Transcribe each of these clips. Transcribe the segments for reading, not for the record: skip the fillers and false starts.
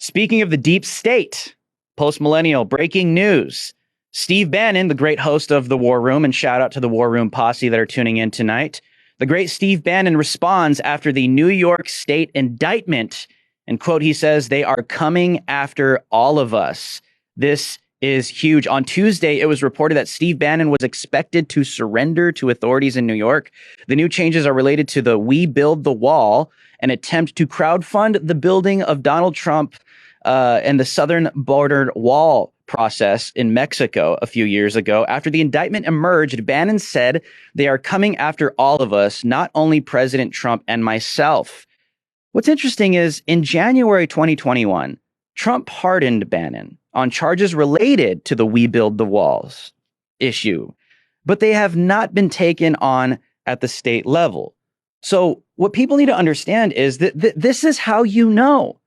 Speaking of the deep state, post-millennial breaking news. Steve Bannon, the great host of The War Room, and shout out to the War Room posse that are tuning in tonight. The great Steve Bannon responds after the New York State indictment. And quote, he says, "They are coming after all of us." This is huge. On Tuesday, it was reported that Steve Bannon was expected to surrender to authorities in New York. The new changes are related to the We Build the Wall, an attempt to crowdfund the building of Donald Trump and the southern border wall process in Mexico a few years ago. After the indictment emerged, Bannon said, "They are coming after all of us, not only President Trump and myself." What's interesting is in January 2021, Trump pardoned Bannon on charges related to the We Build the Walls issue, but they have not been taken on at the state level. So what people need to understand is that this is how you know.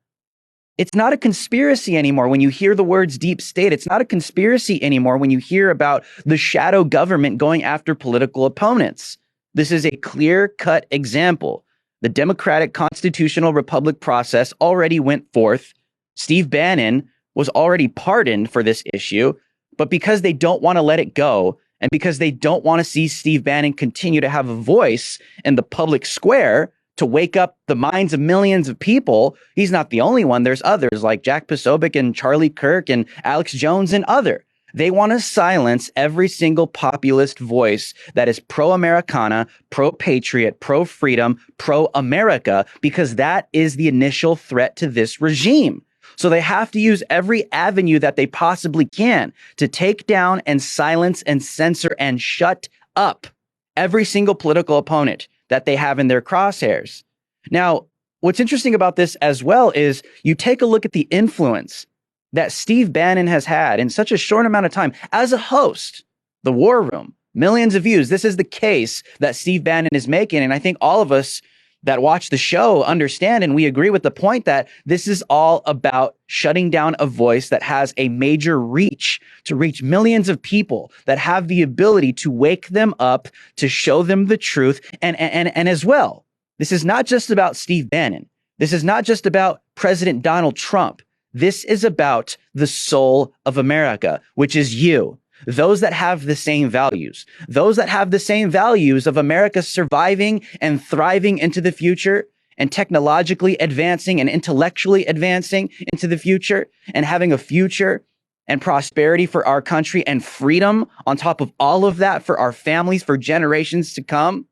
It's not a conspiracy anymore when you hear the words deep state. It's not a conspiracy anymore when you hear about the shadow government going after political opponents. This is a clear-cut example. The democratic constitutional republic process already went forth. Steve Bannon was already pardoned for this issue, but because they don't want to let it go, and because they don't want to see Steve Bannon continue to have a voice in the public square to wake up the minds of millions of people, he's not the only one. There's others like Jack Posobiec and Charlie Kirk and Alex Jones and other. They want to silence every single populist voice that is pro-Americana, pro-patriot, pro-freedom, pro-America, because that is the initial threat to this regime. So they have to use every avenue that they possibly can to take down and silence and censor and shut up every single political opponent that they have in their crosshairs. Now, what's interesting about this as well is you take a look at the influence that Steve Bannon has had in such a short amount of time as a host, The War Room, millions of views. This is the case that Steve Bannon is making. And I think all of us that watch the show understand, and we agree with the point that this is all about shutting down a voice that has a major reach to reach millions of people that have the ability to wake them up, to show them the truth. And as well, this is not just about Steve Bannon. This is not just about President Donald Trump. This is about the soul of America, which is you. Those that have the same values, those that have the same values of America surviving and thriving into the future and technologically advancing and intellectually advancing into the future and having a future and prosperity for our country and freedom on top of all of that for our families for generations to come.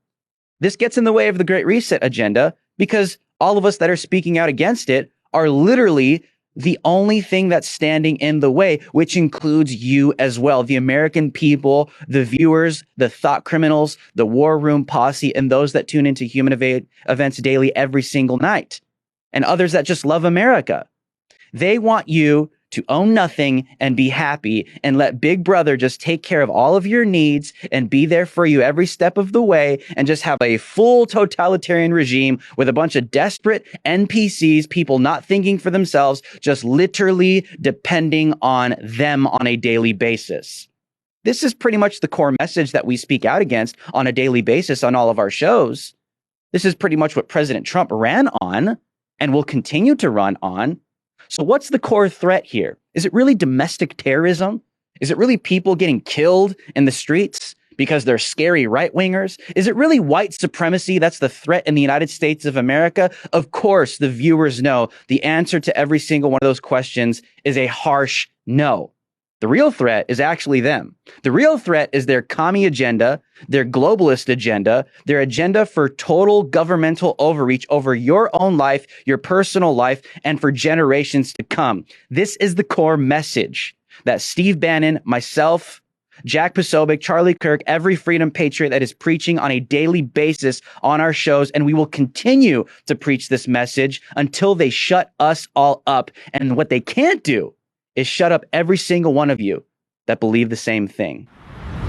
This gets in the way of the Great Reset agenda because all of us that are speaking out against it are literally the only thing that's standing in the way, which includes you as well, the American people, the viewers, the thought criminals, the War Room posse, and those that tune into Human Events Daily every single night, and others that just love America. They want you to own nothing and be happy and let Big Brother just take care of all of your needs and be there for you every step of the way and just have a full totalitarian regime with a bunch of desperate NPCs, people not thinking for themselves, just literally depending on them on a daily basis. This is pretty much the core message that we speak out against on a daily basis on all of our shows. This is pretty much what President Trump ran on and will continue to run on. So what's the core threat here? Is it really domestic terrorism? Is it really people getting killed in the streets because they're scary right-wingers? Is it really white supremacy that's the threat in the United States of America? Of course, the viewers know the answer to every single one of those questions is a harsh no. The real threat is actually them. The real threat is their commie agenda, their globalist agenda, their agenda for total governmental overreach over your own life, your personal life, and for generations to come. This is the core message that Steve Bannon, myself, Jack Posobiec, Charlie Kirk, every freedom patriot that is preaching on a daily basis on our shows, and we will continue to preach this message until they shut us all up. And what they can't do is shut up every single one of you that believe the same thing.